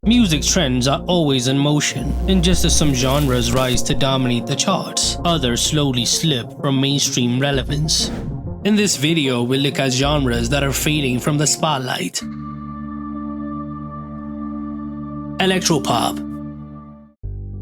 Music trends are always in motion, and just as some genres rise to dominate the charts, others slowly slip from mainstream relevance. In this video, we'll look at genres that are fading from the spotlight. Electropop.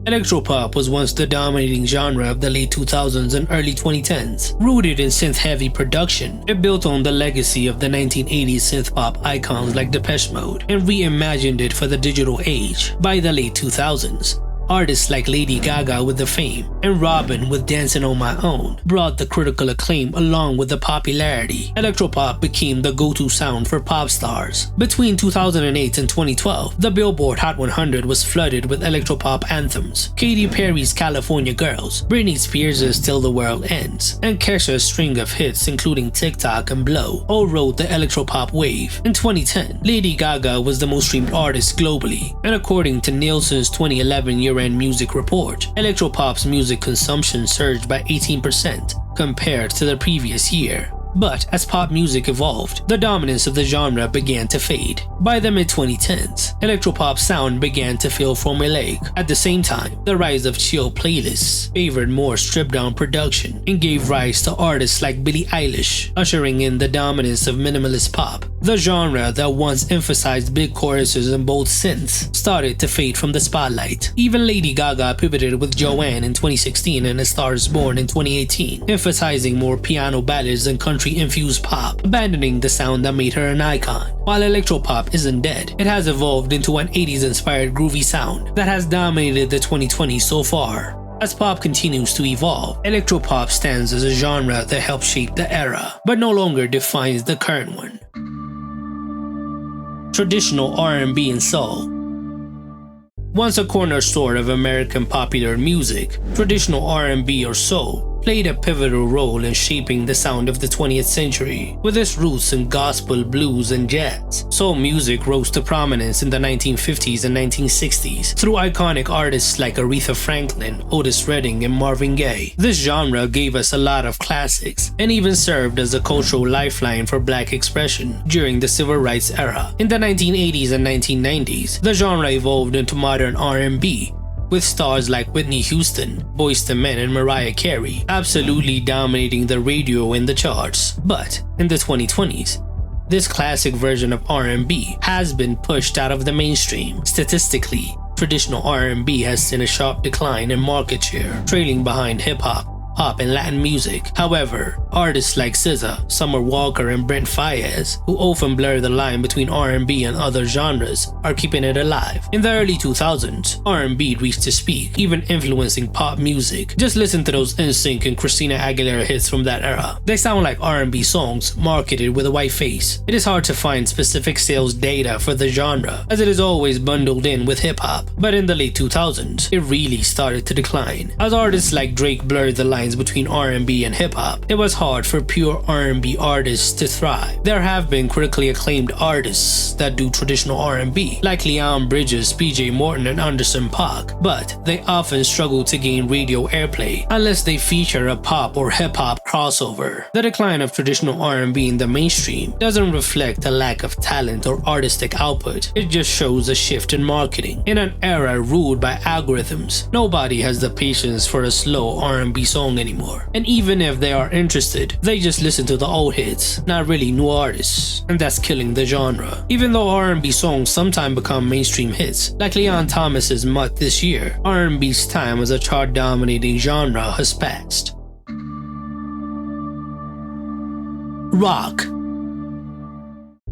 Electropop was once the dominating genre of the late 2000s and early 2010s. Rooted in synth-heavy production, it built on the legacy of the 1980s synth-pop icons like Depeche Mode and reimagined it for the digital age. By the late 2000s, artists like Lady Gaga with The Fame and Robyn with Dancing on My Own brought the critical acclaim along with the popularity. Electropop became the go-to sound for pop stars. Between 2008 and 2012, the Billboard Hot 100 was flooded with electropop anthems. Katy Perry's California Girls, Britney Spears' Till the World Ends, and Kesha's string of hits including TikTok and Blow all rode the electropop wave. In 2010, Lady Gaga was the most streamed artist globally, and according to Nielsen's 2011 year-end music report, electropop's music consumption surged by 18% compared to the previous year. But as pop music evolved, the dominance of the genre began to fade. By the mid-2010s, electropop sound began to feel formulaic. At the same time, the rise of chill playlists favored more stripped-down production and gave rise to artists like Billie Eilish, ushering in the dominance of minimalist pop. The genre that once emphasized big choruses and bold synths started to fade from the spotlight. Even Lady Gaga pivoted with Joanne in 2016 and A Star Is Born in 2018, emphasizing more piano ballads and country-infused pop, abandoning the sound that made her an icon. While electropop isn't dead, it has evolved into an 80s-inspired groovy sound that has dominated the 2020s so far. As pop continues to evolve, electropop stands as a genre that helped shape the era, but no longer defines the current one. Traditional R&B and soul. Once a cornerstone of American popular music, traditional R&B or soul played a pivotal role in shaping the sound of the 20th century. With its roots in gospel, blues, and jazz, soul music rose to prominence in the 1950s and 1960s through iconic artists like Aretha Franklin, Otis Redding, and Marvin Gaye. This genre gave us a lot of classics and even served as a cultural lifeline for Black expression during the Civil Rights era. In the 1980s and 1990s, the genre evolved into modern R&B, with stars like Whitney Houston, Boyz II Men, and Mariah Carey absolutely dominating the radio and the charts. But in the 2020s, this classic version of R&B has been pushed out of the mainstream. Statistically, traditional R&B has seen a sharp decline in market share, trailing behind hip-hop, pop, and Latin music. However, artists like SZA, Summer Walker, and Brent Faiyaz, who often blur the line between R&B and other genres, are keeping it alive. In the early 2000s, R&B reached its peak, even influencing pop music. Just listen to those NSYNC and Christina Aguilera hits from that era. They sound like R&B songs marketed with a white face. It is hard to find specific sales data for the genre, as it is always bundled in with hip-hop. But in the late 2000s, it really started to decline. As artists like Drake blurred the line between R&B and hip-hop, it was hard for pure R&B artists to thrive. There have been critically acclaimed artists that do traditional R&B, like Leon Bridges, PJ Morton, and Anderson .Paak, but they often struggle to gain radio airplay unless they feature a pop or hip-hop crossover. The decline of traditional R&B in the mainstream doesn't reflect a lack of talent or artistic output. It just shows a shift in marketing. In an era ruled by algorithms, nobody has the patience for a slow R&B song anymore. And even if they are interested, they just listen to the old hits, not really new artists, and that's killing the genre. Even though R&B songs sometimes become mainstream hits, like Leon Thomas's Mutt this year, R&B's time as a chart-dominating genre has passed. Rock.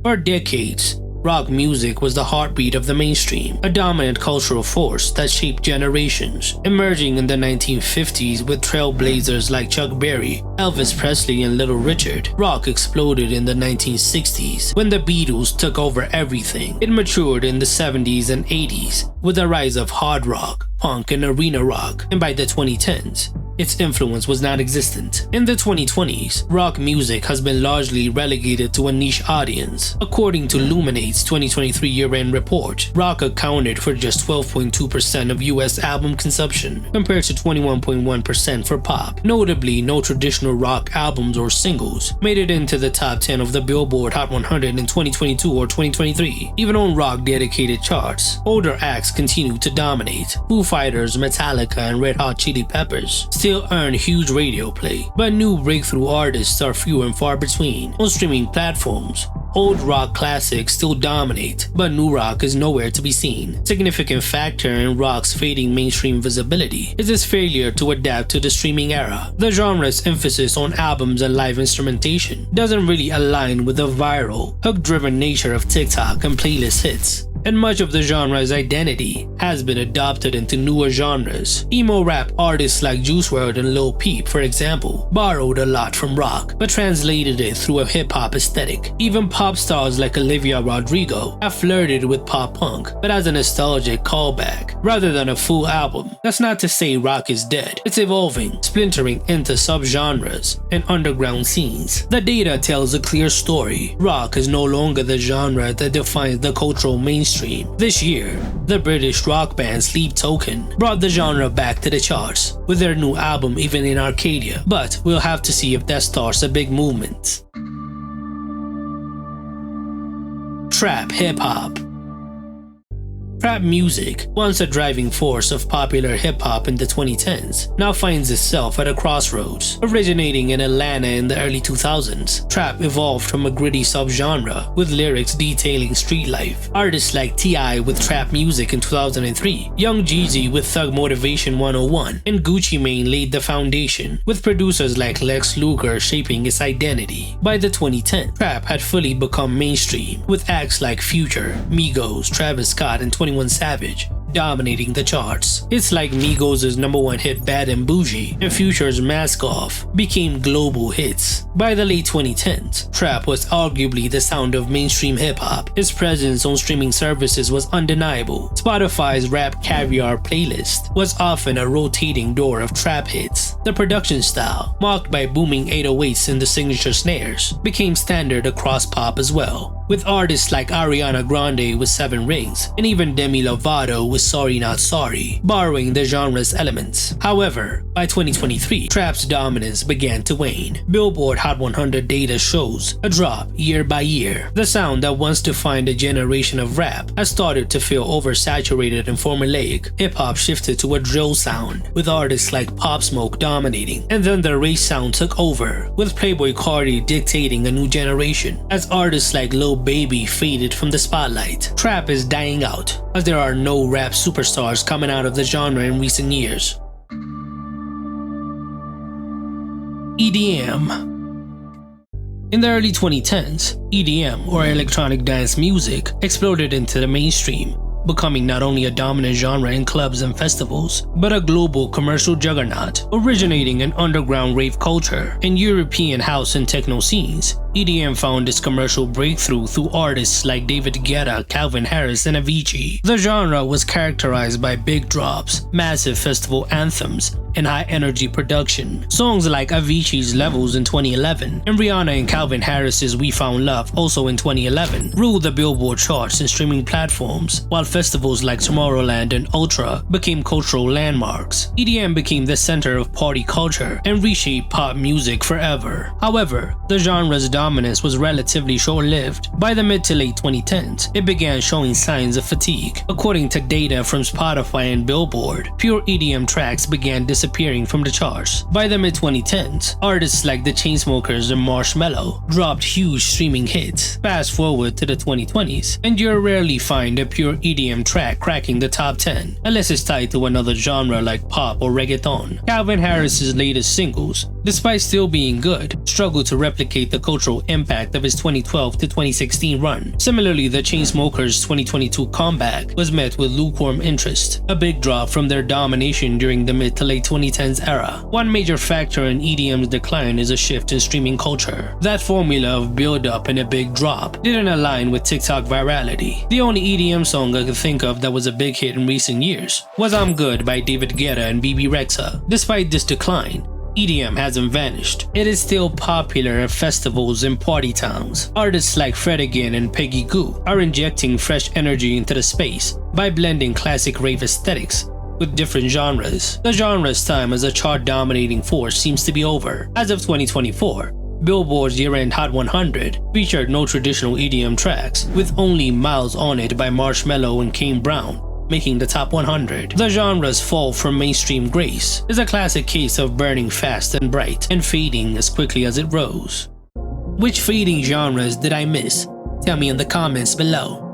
For decades, rock music was the heartbeat of the mainstream, a dominant cultural force that shaped generations. Emerging in the 1950s with trailblazers like Chuck Berry, Elvis Presley, and Little Richard, rock exploded in the 1960s when the Beatles took over everything. It matured in the 70s and 80s with the rise of hard rock, punk, and arena rock, and by the 2010s, its influence was non-existent. In the 2020s, rock music has been largely relegated to a niche audience. According to Luminate's 2023 year-end report, rock accounted for just 12.2% of US album consumption, compared to 21.1% for pop. Notably, no traditional rock albums or singles made it into the top 10 of the Billboard Hot 100 in 2022 or 2023. Even on rock-dedicated charts, older acts continue to dominate. Foo Fighters, Metallica, and Red Hot Chili Peppers still earn huge radio play, but new breakthrough artists are few and far between. On streaming platforms, old rock classics still dominate, but new rock is nowhere to be seen. A significant factor in rock's fading mainstream visibility is its failure to adapt to the streaming era. The genre's emphasis on albums and live instrumentation doesn't really align with the viral, hook-driven nature of TikTok and playlist hits, and much of the genre's identity has been adopted into newer genres. Emo rap artists like Juice WRLD and Lil Peep, for example, borrowed a lot from rock, but translated it through a hip-hop aesthetic. Even pop stars like Olivia Rodrigo have flirted with pop-punk, but as a nostalgic callback, rather than a full album. That's not to say rock is dead. It's evolving, splintering into subgenres and underground scenes. The data tells a clear story. Rock is no longer the genre that defines the cultural mainstream. This year, the British rock band Sleep Token brought the genre back to the charts with their new album Even in Arcadia, but we'll have to see if that starts a big movement. Trap hip-hop. Trap music, once a driving force of popular hip-hop in the 2010s, now finds itself at a crossroads. Originating in Atlanta in the early 2000s, trap evolved from a gritty subgenre with lyrics detailing street life. Artists like T.I. with trap music in 2003, Young Jeezy with Thug Motivation 101, and Gucci Mane laid the foundation, with producers like Lex Luger shaping its identity. By the 2010s, trap had fully become mainstream, with acts like Future, Migos, Travis Scott, and 21 Savage dominating the charts. It's like Migos' #1 hit Bad and Bougie and Future's Mask Off became global hits. By the late 2010s, trap was arguably the sound of mainstream hip-hop. Its presence on streaming services was undeniable. Spotify's Rap Caviar playlist was often a rotating door of trap hits. The production style, marked by booming 808s and the signature snares, became standard across pop as well, with artists like Ariana Grande with 7 Rings and even Demi Lovato with Sorry Not Sorry, borrowing the genre's elements. However, by 2023, trap's dominance began to wane. Billboard Hot 100 data shows a drop year by year. The sound that once defined a generation of rap has started to feel oversaturated and formulaic. Hip-hop shifted to a drill sound, with artists like Pop Smoke dominating, and then the race sound took over, with Playboi Carti dictating a new generation. As artists like Lil Baby faded from the spotlight, trap is dying out, as there are no rap superstars coming out of the genre in recent years. EDM. In the early 2010s, EDM, or electronic dance music, exploded into the mainstream, becoming not only a dominant genre in clubs and festivals, but a global commercial juggernaut. Originating in underground rave culture and European house and techno scenes, EDM found its commercial breakthrough through artists like David Guetta, Calvin Harris, and Avicii. The genre was characterized by big drops, massive festival anthems, and high-energy production. Songs like Avicii's Levels in 2011 and Rihanna and Calvin Harris's We Found Love, also in 2011, ruled the Billboard charts and streaming platforms, while festivals like Tomorrowland and Ultra became cultural landmarks. EDM became the center of party culture and reshaped pop music forever. However, the genre's dominance was relatively short-lived. By the mid to late 2010s, it began showing signs of fatigue. According to data from Spotify and Billboard, pure EDM tracks began disappearing from the charts. By the mid-2010s, artists like the Chainsmokers and Marshmello dropped huge streaming hits. Fast forward to the 2020s, and you'll rarely find a pure EDM track cracking the top 10, unless it's tied to another genre like pop or reggaeton. Calvin Harris's latest singles, despite still being good, struggled to replicate the cultural impact of his 2012 to 2016 run. Similarly, the Chainsmokers' 2022 comeback was met with lukewarm interest, a big drop from their domination during the mid to late 2010s era. One major factor in EDM's decline is a shift in streaming culture. That formula of build up and a big drop didn't align with TikTok virality. The only EDM song I could think of that was a big hit in recent years was I'm Good by David Guetta and BB Rexa. Despite this decline, EDM hasn't vanished. It is still popular at festivals and party towns. Artists like Fred Again and Peggy Gou are injecting fresh energy into the space by blending classic rave aesthetics with different genres. The genre's time as a chart-dominating force seems to be over. As of 2024, Billboard's year-end Hot 100 featured no traditional EDM tracks, with only Miles on It by Marshmello and Kane Brown making the top 100. The genre's fall from mainstream grace is a classic case of burning fast and bright and fading as quickly as it rose. Which fading genres did I miss? Tell me in the comments below.